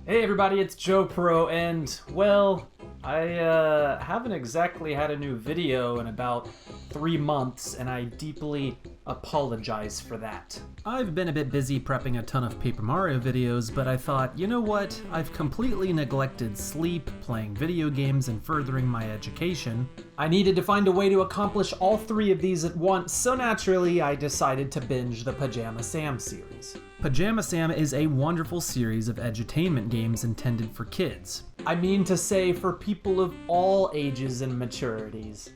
Hey everybody, it's Joe Pro, and well, I haven't exactly had a new video in about 3 months, and I deeply apologize for that. I've been a bit busy prepping a ton of Paper Mario videos, but I thought, you know what? I've completely neglected sleep, playing video games, and furthering my education. I needed to find a way to accomplish all 3 of these at once, so naturally I decided to binge the Pajama Sam series. Pajama Sam is a wonderful series of edutainment games intended for kids. I mean to say for people of all ages and maturities.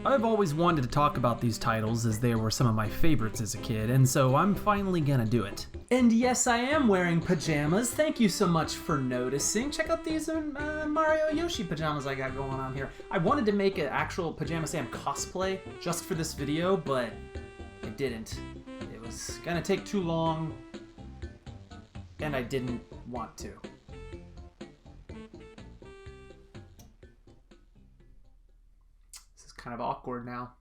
I've always wanted to talk about these titles as they were some of my favorites as a kid, and so I'm finally gonna do it. And yes, I am wearing pajamas. Thank you so much for noticing. Check out these Mario Yoshi pajamas I got going on here. I wanted to make an actual Pajama Sam cosplay just for this video, but it didn't. It was gonna take too long, and I didn't want to. Kind of awkward now.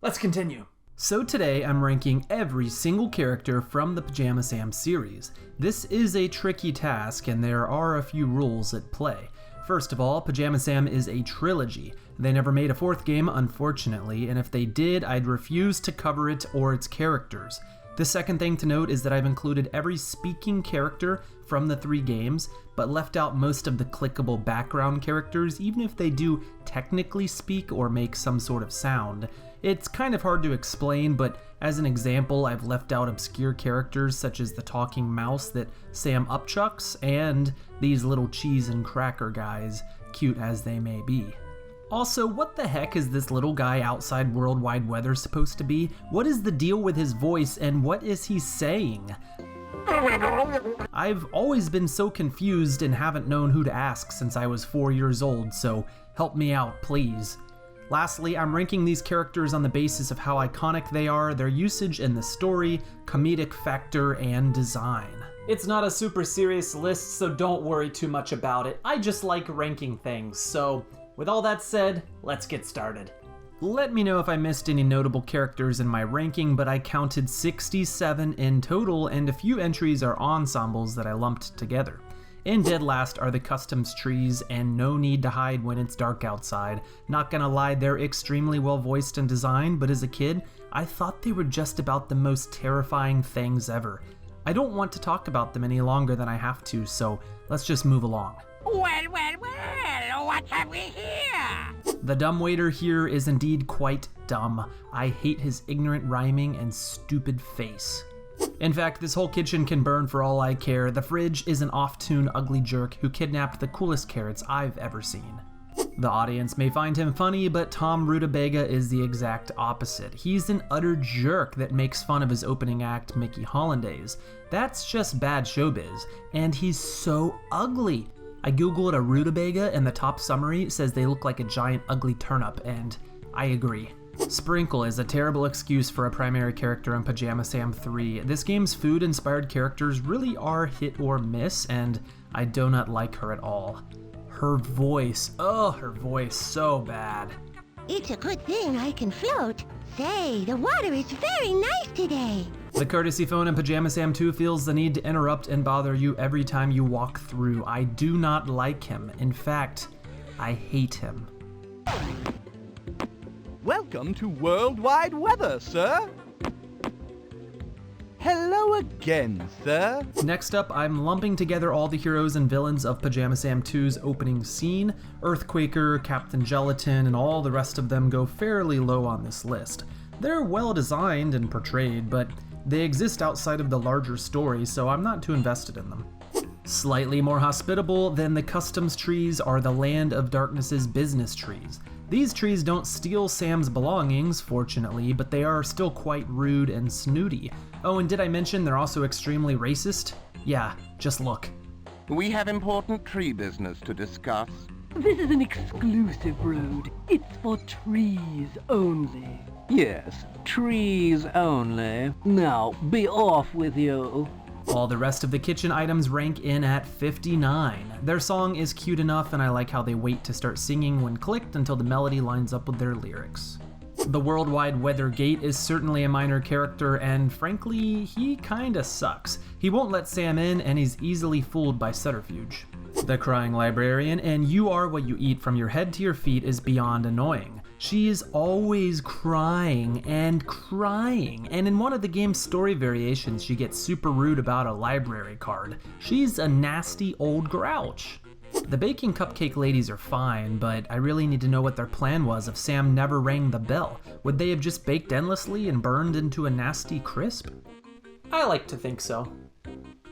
Let's continue. So today I'm ranking every single character from the Pajama Sam series. This is a tricky task and there are a few rules at play. First of all, Pajama Sam is a trilogy. They never made a 4th game, unfortunately, and if they did, I'd refuse to cover it or its characters. The second thing to note is that I've included every speaking character from the 3 games, but left out most of the clickable background characters, even if they do technically speak or make some sort of sound. It's kind of hard to explain, but as an example, I've left out obscure characters such as the talking mouse that Sam upchucks, and these little cheese and cracker guys, cute as they may be. Also, what the heck is this little guy outside Worldwide Weather supposed to be? What is the deal with his voice, and what is he saying? I've always been so confused and haven't known who to ask since I was 4 years old, so help me out, please. Lastly, I'm ranking these characters on the basis of how iconic they are, their usage in the story, comedic factor, and design. It's not a super serious list, so don't worry too much about it. I just like ranking things, so with all that said, let's get started. Let me know if I missed any notable characters in my ranking, but I counted 67 in total, and a few entries are ensembles that I lumped together. In dead last are the customs trees, and no need to hide when it's dark outside. Not gonna lie, they're extremely well voiced and designed, but as a kid, I thought they were just about the most terrifying things ever. I don't want to talk about them any longer than I have to, so let's just move along. Well, what have we here? The dumbwaiter here is indeed quite dumb. I hate his ignorant rhyming and stupid face. In fact, this whole kitchen can burn for all I care. The fridge is an off-tune ugly jerk who kidnapped the coolest carrots I've ever seen. The audience may find him funny, but Tom Rutabaga is the exact opposite. He's an utter jerk that makes fun of his opening act, Mickey Hollandaise. That's just bad showbiz, and he's so ugly. I googled a rutabaga and the top summary says they look like a giant ugly turnip, and I agree. Sprinkle is a terrible excuse for a primary character in Pajama Sam 3. This game's food-inspired characters really are hit or miss, and I do not like her at all. Her voice, her voice, so bad. It's a good thing I can float. Say, the water is very nice today. The courtesy phone in Pajama Sam 2 feels the need to interrupt and bother you every time you walk through. I do not like him. In fact, I hate him. Welcome to Worldwide Weather, sir. Hello again, sir. Next up, I'm lumping together all the heroes and villains of Pajama Sam 2's opening scene. Earthquaker, Captain Gelatin, and all the rest of them go fairly low on this list. They're well designed and portrayed, but they exist outside of the larger story, so I'm not too invested in them. Slightly more hospitable than the customs trees are the Land of Darkness's business trees. These trees don't steal Sam's belongings, fortunately, but they are still quite rude and snooty. Oh, and did I mention they're also extremely racist? Yeah, just look. We have important tree business to discuss. This is an exclusive road. It's for trees only. Yes, trees only. Now, be off with you. All the rest of the kitchen items rank in at 59. Their song is cute enough, and I like how they wait to start singing when clicked until the melody lines up with their lyrics. The Worldwide Weather Gate is certainly a minor character, and frankly, he kinda sucks. He won't let Sam in, and he's easily fooled by subterfuge. The Crying Librarian and You Are What You Eat From Your Head to Your Feet is beyond annoying. She is always crying, and in one of the game's story variations, she gets super rude about a library card. She's a nasty old grouch. The baking cupcake ladies are fine, but I really need to know what their plan was if Sam never rang the bell. Would they have just baked endlessly and burned into a nasty crisp? I like to think so.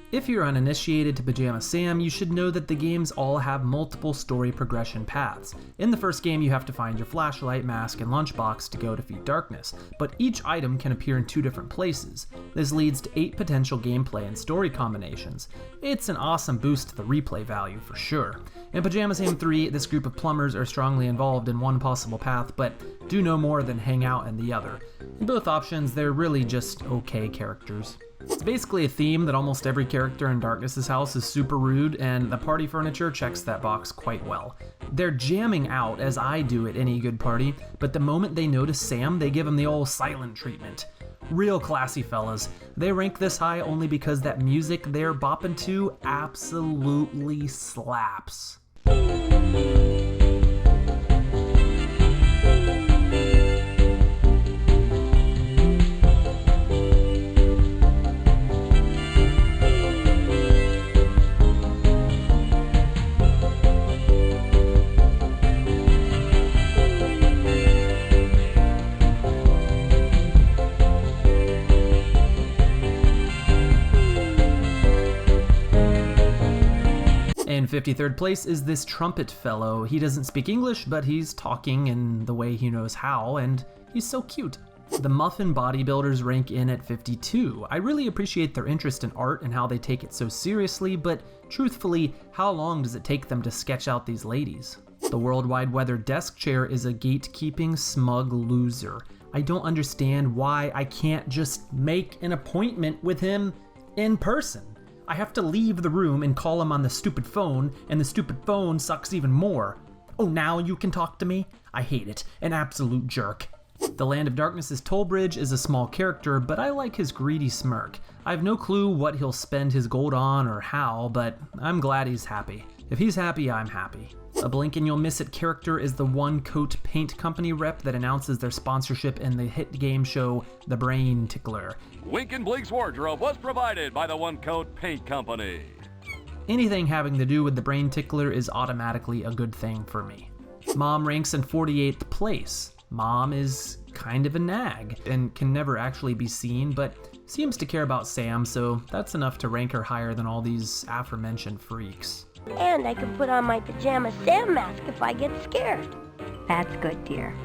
If you're uninitiated to Pajama Sam, you should know that the games all have multiple story progression paths. In the first game, you have to find your flashlight, mask, and lunchbox to go defeat darkness, but each item can appear in 2 different places. This leads to 8 potential gameplay and story combinations. It's an awesome boost to the replay value for sure. In Pajama Sam 3, this group of plumbers are strongly involved in one possible path, but do no more than hang out in the other. In both options, they're really just okay characters. It's basically a theme that almost every character in Darkness's house is super rude, and the party furniture checks that box quite well. They're jamming out, as I do at any good party, but the moment they notice Sam, they give him the old silent treatment. Real classy fellas. They rank this high only because that music they're bopping to absolutely slaps. In 53rd place is this trumpet fellow. He doesn't speak English, but he's talking in the way he knows how, and he's so cute. The Muffin Bodybuilders rank in at 52. I really appreciate their interest in art and how they take it so seriously, but truthfully, how long does it take them to sketch out these ladies? The Worldwide Weather Desk Chair is a gatekeeping smug loser. I don't understand why I can't just make an appointment with him in person. I have to leave the room and call him on the stupid phone, and the stupid phone sucks even more. Oh, now you can talk to me? I hate it. An absolute jerk. The Land of Darkness's Tollbridge is a small character, but I like his greedy smirk. I have no clue what he'll spend his gold on or how, but I'm glad he's happy. If he's happy, I'm happy. A blink and you'll miss it character is the One Coat Paint Company rep that announces their sponsorship in the hit game show The Brain Tickler. Wink and Blink's wardrobe was provided by the One Coat Paint Company. Anything having to do with The Brain Tickler is automatically a good thing for me. Mom ranks in 48th place. Mom is kind of a nag and can never actually be seen, but seems to care about Sam, so that's enough to rank her higher than all these aforementioned freaks. And I can put on my Pajama Sam mask if I get scared. That's good, dear.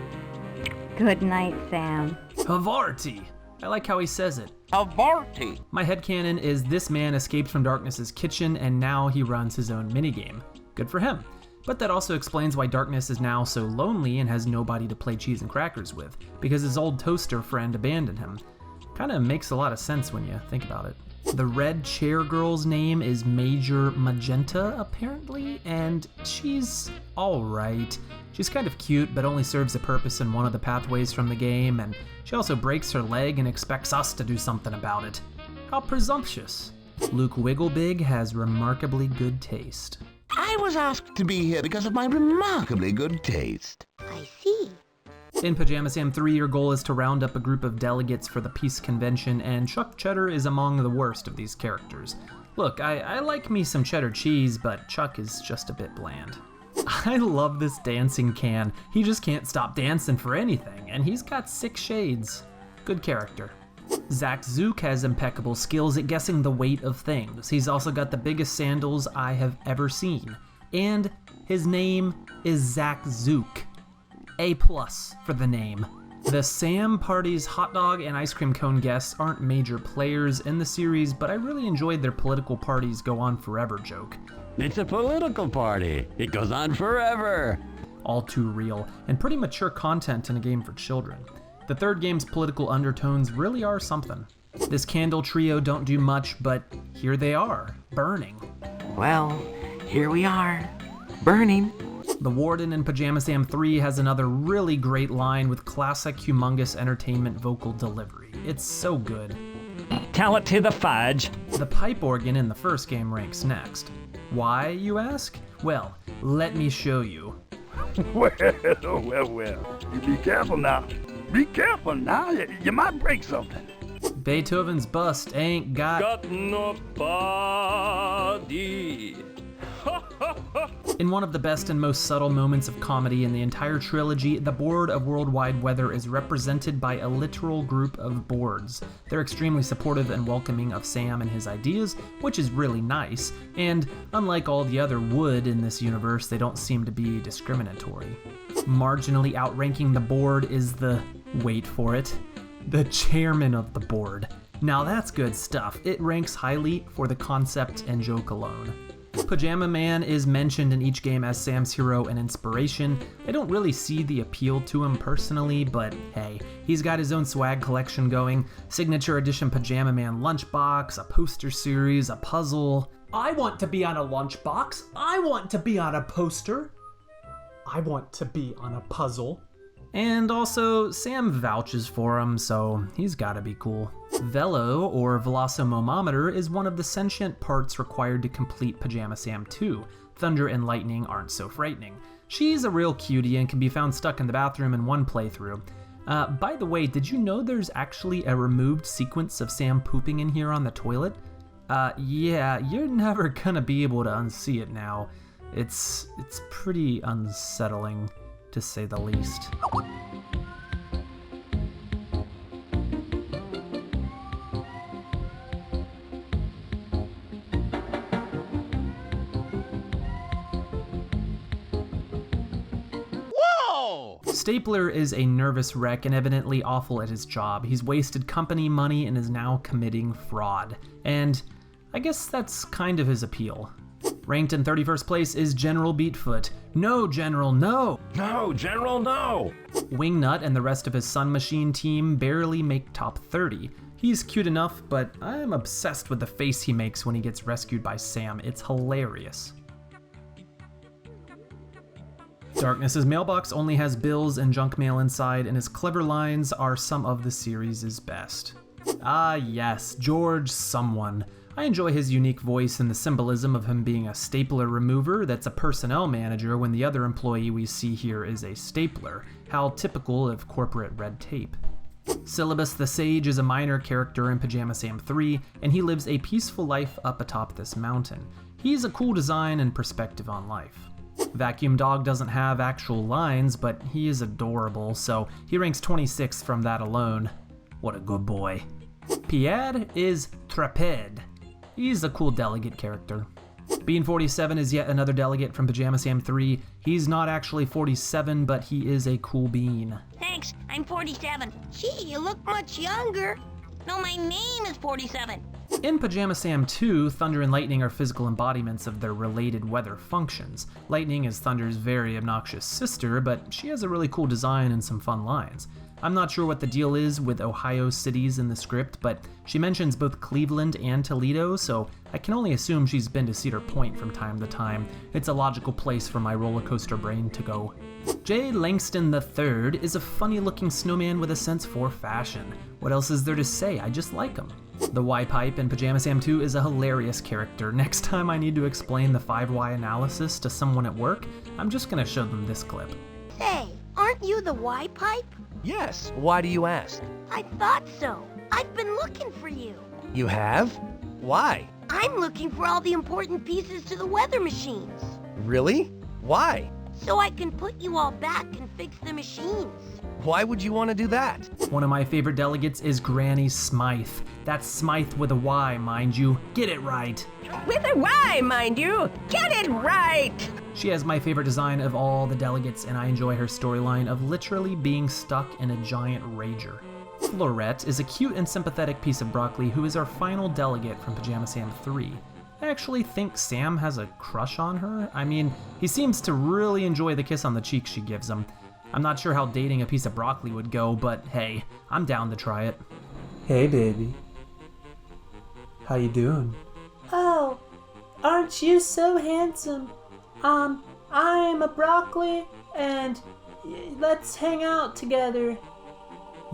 Good night, Sam. Havarti! I like how he says it. Havarti! My headcanon is this man escaped from Darkness's kitchen and now he runs his own minigame. Good for him. But that also explains why Darkness is now so lonely and has nobody to play cheese and crackers with, because his old toaster friend abandoned him. Kinda makes a lot of sense when you think about it. The red chair girl's name is Major Magenta, apparently, and she's alright. She's kind of cute, but only serves a purpose in one of the pathways from the game, and she also breaks her leg and expects us to do something about it. How presumptuous. Luke Wigglebig has remarkably good taste. I was asked to be here because of my remarkably good taste. I see. In Pajama Sam 3, your goal is to round up a group of delegates for the peace convention, and Chuck Cheddar is among the worst of these characters. Look, I like me some cheddar cheese, but Chuck is just a bit bland. I love this dancing can. He just can't stop dancing for anything, and he's got 6 shades. Good character. Zach Zook has impeccable skills at guessing the weight of things. He's also got the biggest sandals I have ever seen. And his name is Zach Zook. A+ for the name. The Sam Party's hot dog and ice cream cone guests aren't major players in the series, but I really enjoyed their political parties go on forever joke. It's a political party. It goes on forever. All too real, and pretty mature content in a game for children. The third game's political undertones really are something. This candle trio don't do much, but here they are, burning. Well, here we are, burning. The Warden in Pajama Sam 3 has another really great line with classic humongous entertainment vocal delivery. It's so good. Tell it to the fudge. The pipe organ in the first game ranks next. Why, you ask? Well, let me show you. Well. You be careful now. Be careful now. You might break something. Beethoven's bust ain't got nobody. In one of the best and most subtle moments of comedy in the entire trilogy, the Board of Worldwide Weather is represented by a literal group of boards. They're extremely supportive and welcoming of Sam and his ideas, which is really nice, and unlike all the other wood in this universe, they don't seem to be discriminatory. Marginally outranking the board is the, wait for it, the chairman of the board. Now that's good stuff. It ranks highly for the concept and joke alone. Pajama Man is mentioned in each game as Sam's hero and inspiration. I don't really see the appeal to him personally, but hey, he's got his own swag collection going, signature edition Pajama Man lunchbox, a poster series, a puzzle. I want to be on a lunchbox. I want to be on a poster. I want to be on a puzzle. And also, Sam vouches for him, so he's gotta be cool. Velo, or Velocimomometer, is one of the sentient parts required to complete Pajama Sam 2. Thunder and lightning aren't so frightening. She's a real cutie and can be found stuck in the bathroom in one playthrough. By the way, did you know there's actually a removed sequence of Sam pooping in here on the toilet? Yeah, you're never gonna be able to unsee it now. It's pretty unsettling, to say the least. Stapler is a nervous wreck and evidently awful at his job. He's wasted company money and is now committing fraud. And I guess that's kind of his appeal. Ranked in 31st place is General Beatfoot. No, General, no! No, General, no! Wingnut and the rest of his Sun Machine team barely make top 30. He's cute enough, but I'm obsessed with the face he makes when he gets rescued by Sam. It's hilarious. Darkness's mailbox only has bills and junk mail inside, and his clever lines are some of the series' best. Ah yes, George someone. I enjoy his unique voice and the symbolism of him being a stapler remover that's a personnel manager when the other employee we see here is a stapler. How typical of corporate red tape. Syllabus the Sage is a minor character in Pajama Sam 3, and he lives a peaceful life up atop this mountain. He's a cool design and perspective on life. Vacuum Dog doesn't have actual lines, but he is adorable, so he ranks 26th from that alone. What a good boy. Pierre is Traped. He's a cool delegate character. Bean 47 is yet another delegate from Pajama Sam 3. He's not actually 47, but he is a cool bean. Thanks, I'm 47. Gee, you look much younger. No, my name is 47. In Pajama Sam 2, Thunder and Lightning are physical embodiments of their related weather functions. Lightning is Thunder's very obnoxious sister, but she has a really cool design and some fun lines. I'm not sure what the deal is with Ohio cities in the script, but she mentions both Cleveland and Toledo, so I can only assume she's been to Cedar Point from time to time. It's a logical place for my roller coaster brain to go. Jay Langston III is a funny-looking snowman with a sense for fashion. What else is there to say? I just like him. The Y-Pipe in Pajama Sam 2 is a hilarious character. Next time I need to explain the 5Y analysis to someone at work, I'm just gonna show them this clip. Say, aren't you the Y-Pipe? Yes, why do you ask? I thought so. I've been looking for you. You have? Why? I'm looking for all the important pieces to the weather machines. Really? Why? So I can put you all back and fix the machines. Why would you want to do that? One of my favorite delegates is Granny Smythe. That's Smythe with a Y, mind you. Get it right. With a Y, mind you. Get it right. She has my favorite design of all the delegates, and I enjoy her storyline of literally being stuck in a giant rager. Florette is a cute and sympathetic piece of broccoli who is our final delegate from Pajama Sam 3. I actually think Sam has a crush on her. I mean, he seems to really enjoy the kiss on the cheek she gives him. I'm not sure how dating a piece of broccoli would go, but hey, I'm down to try it. Hey baby. How you doing? Oh, aren't you so handsome? I'm a broccoli, and let's hang out together.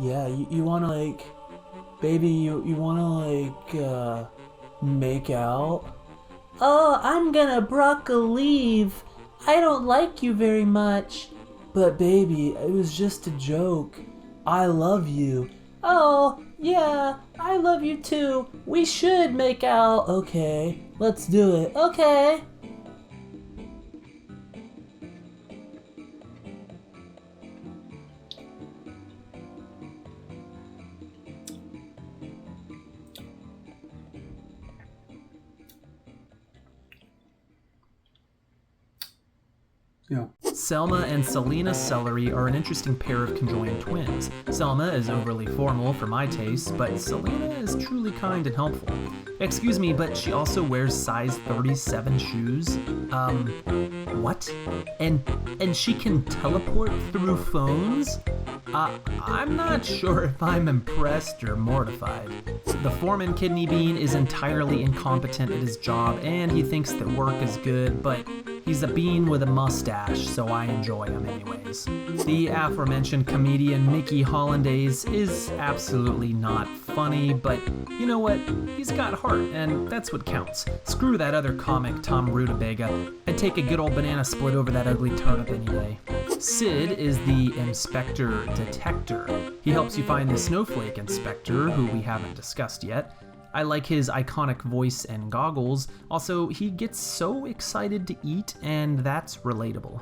Yeah, you wanna like, baby, you wanna like, make out? Oh, I'm gonna broccoli. I don't like you very much. But baby, it was just a joke. I love you. Oh, yeah, I love you too. We should make out. Okay, let's do it. Okay. Yeah. Selma and Selena Celery are an interesting pair of conjoined twins. Selma is overly formal for my taste, but Selena is truly kind and helpful. Excuse me, but she also wears size 37 shoes? What? And she can teleport through phones? I'm not sure if I'm impressed or mortified. The foreman Kidney Bean is entirely incompetent at his job, and he thinks that work is good, but he's a bean with a mustache, so I enjoy him anyways. The aforementioned comedian Mickey Hollandaise is absolutely not funny, but you know what? He's got heart, and that's what counts. Screw that other comic, Tom Rutabaga. I'd take a good old banana split over that ugly turnip any day. Sid is the Inspector Detector. He helps you find the Snowflake Inspector, who we haven't discussed yet. I like his iconic voice and goggles. Also, he gets so excited to eat, and that's relatable.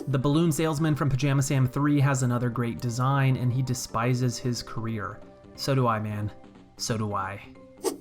The balloon salesman from Pajama Sam 3 has another great design, and he despises his career. So do I, man. So do I.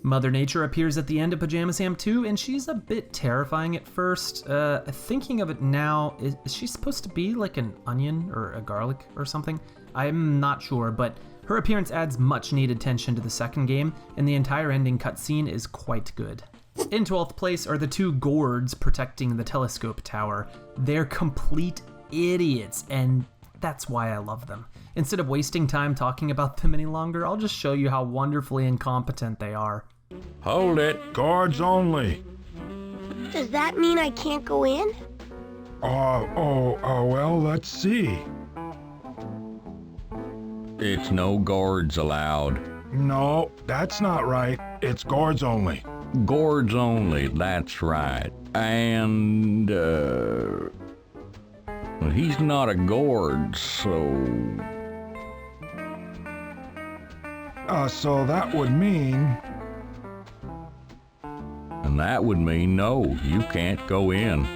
Mother Nature appears at the end of Pajama Sam 2, and she's a bit terrifying at first. Thinking of it now, is she supposed to be like an onion or a garlic or something? I'm not sure, but her appearance adds much needed tension to the second game, and the entire ending cutscene is quite good. In 12th place are the two gourds protecting the telescope tower. They're complete idiots, and that's why I love them. Instead of wasting time talking about them any longer, I'll just show you how wonderfully incompetent they are. Hold it. Guards only. Does that mean I can't go in? Well, let's see. It's no guards allowed. No, that's not right. It's guards only. Guards only, that's right. And, well, he's not a guard, so... So that would mean... And that would mean no, you can't go in.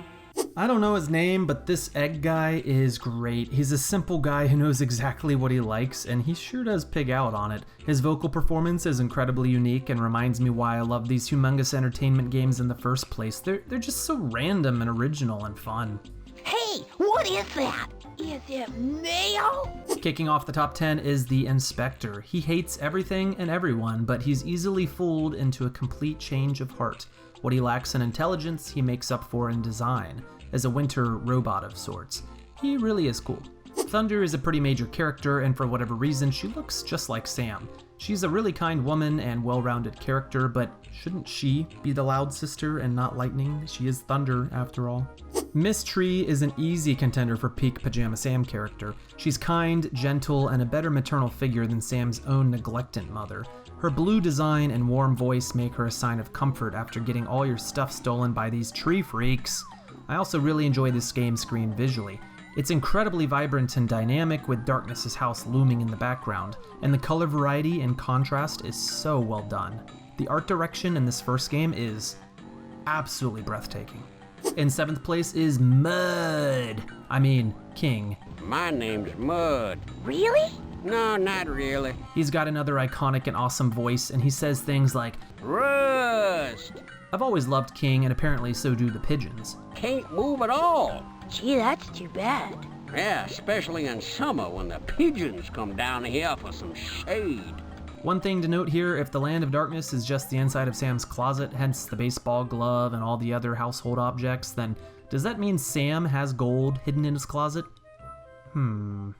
I don't know his name, but this egg guy is great. He's a simple guy who knows exactly what he likes, and he sure does pig out on it. His vocal performance is incredibly unique and reminds me why I love these humongous entertainment games in the first place. They're just so random and original and fun. Hey, what is that? Is it mail? Kicking off the top 10 is the Inspector. He hates everything and everyone, but he's easily fooled into a complete change of heart. What he lacks in intelligence, he makes up for in design, as a winter robot of sorts. He really is cool. Thunder is a pretty major character, and for whatever reason, she looks just like Sam. She's a really kind woman and well-rounded character, but shouldn't she be the loud sister and not Lightning? She is Thunder, after all. Miss Tree is an easy contender for peak Pajama Sam character. She's kind, gentle, and a better maternal figure than Sam's own neglectant mother. Her blue design and warm voice make her a sign of comfort after getting all your stuff stolen by these tree freaks. I also really enjoy this game screen visually. It's incredibly vibrant and dynamic, with Darkness's house looming in the background, and the color variety and contrast is so well done. The art direction in this first game is absolutely breathtaking. In 7th place is Mud. I mean, King. My name's Mud. Really? No, not really. He's got another iconic and awesome voice, and he says things like, Rust! I've always loved King, and apparently so do the pigeons. Can't move at all. Gee, that's too bad. Yeah, especially in summer when the pigeons come down here for some shade. One thing to note here, if the Land of Darkness is just the inside of Sam's closet, hence the baseball glove and all the other household objects, then does that mean Sam has gold hidden in his closet? Coming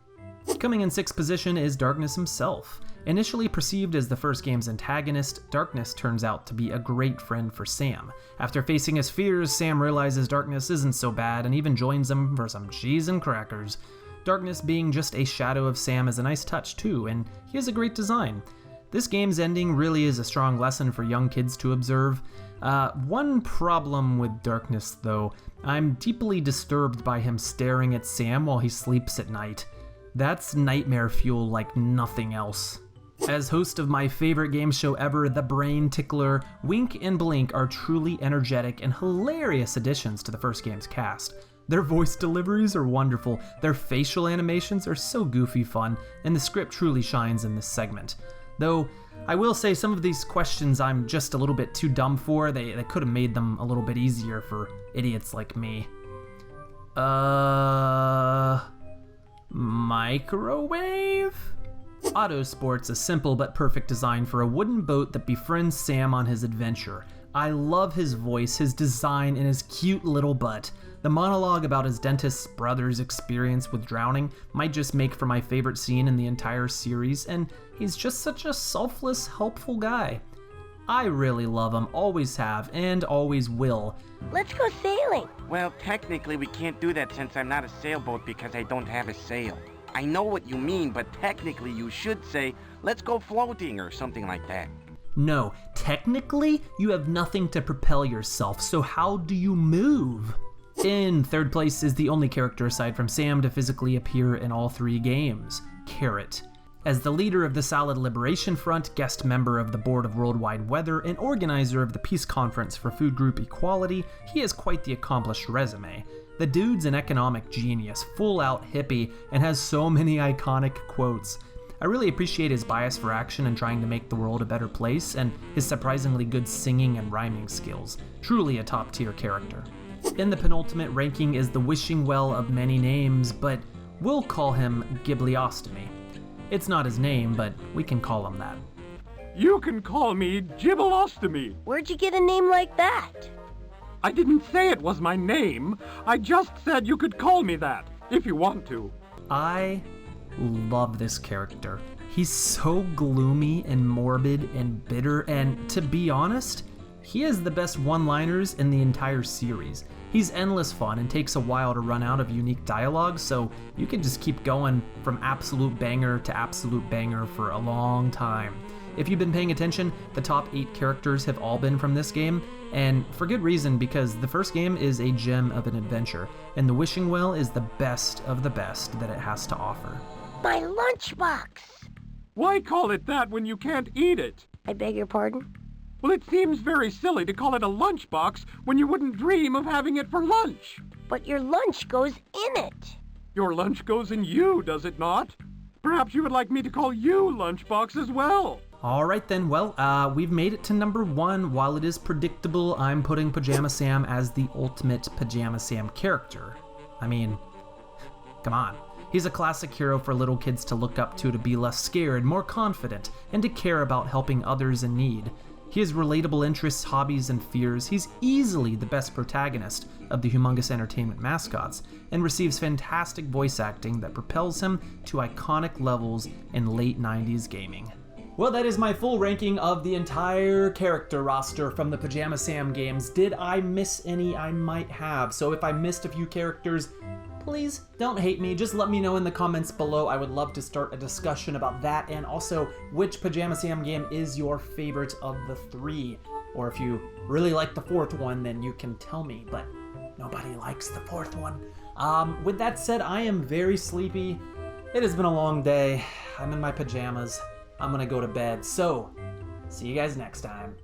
in 6th position is Darkness himself. Initially perceived as the first game's antagonist, Darkness turns out to be a great friend for Sam. After facing his fears, Sam realizes Darkness isn't so bad and even joins him for some cheese and crackers. Darkness being just a shadow of Sam is a nice touch too, and he has a great design. This game's ending really is a strong lesson for young kids to observe. One problem with Darkness though, I'm deeply disturbed by him staring at Sam while he sleeps at night. That's nightmare fuel like nothing else. As host of my favorite game show ever, The Brain Tickler, Wink and Blink are truly energetic and hilarious additions to the first game's cast. Their voice deliveries are wonderful, their facial animations are so goofy fun, and the script truly shines in this segment. Though, I will say some of these questions I'm just a little bit too dumb for. They could have made them a little bit easier for idiots like me. Microwave? Autosport's a simple but perfect design for a wooden boat that befriends Sam on his adventure. I love his voice, his design, and his cute little butt. The monologue about his dentist's brother's experience with drowning might just make for my favorite scene in the entire series, and he's just such a selfless, helpful guy. I really love him, always have, and always will. Let's go sailing. Well, technically we can't do that since I'm not a sailboat because I don't have a sail. I know what you mean, but technically you should say, let's go floating or something like that. No, technically you have nothing to propel yourself, so how do you move? In third place is the only character aside from Sam to physically appear in all 3 games, Carrot. As the leader of the Salad Liberation Front, guest member of the Board of Worldwide Weather, and organizer of the Peace Conference for Food Group Equality, he has quite the accomplished resume. The dude's an economic genius, full-out hippie, and has so many iconic quotes. I really appreciate his bias for action and trying to make the world a better place, and his surprisingly good singing and rhyming skills. Truly a top-tier character. In the penultimate ranking is the wishing well of many names, but we'll call him Ghibliostomy. It's not his name, but we can call him that. You can call me Gibbelostomy. Where'd you get a name like that? I didn't say it was my name. I just said you could call me that, if you want to. I love this character. He's so gloomy and morbid and bitter, and to be honest, he has the best one-liners in the entire series. He's endless fun and takes a while to run out of unique dialogue, so you can just keep going from absolute banger to absolute banger for a long time. If you've been paying attention, the top 8 characters have all been from this game, and for good reason, because the first game is a gem of an adventure, and the Wishing Well is the best of the best that it has to offer. My lunchbox! Why call it that when you can't eat it? I beg your pardon? Well, it seems very silly to call it a lunchbox when you wouldn't dream of having it for lunch. But your lunch goes in it. Your lunch goes in you, does it not? Perhaps you would like me to call you Lunchbox as well. Alright then, well, we've made it to number 1. While it is predictable, I'm putting Pajama Sam as the ultimate Pajama Sam character. I mean, come on. He's a classic hero for little kids to look up to be less scared, more confident, and to care about helping others in need. He has relatable interests, hobbies, and fears. He's easily the best protagonist of the Humongous Entertainment mascots, and receives fantastic voice acting that propels him to iconic levels in late 90s gaming. Well, that is my full ranking of the entire character roster from the Pajama Sam games. Did I miss any? I might have. So if I missed a few characters, please don't hate me. Just let me know in the comments below. I would love to start a discussion about that, and also which Pajama Sam game is your favorite of the 3. Or if you really like the 4th one, then you can tell me, but nobody likes the 4th one. With that said, I am very sleepy. It has been a long day. I'm in my pajamas. I'm gonna go to bed. So, see you guys next time.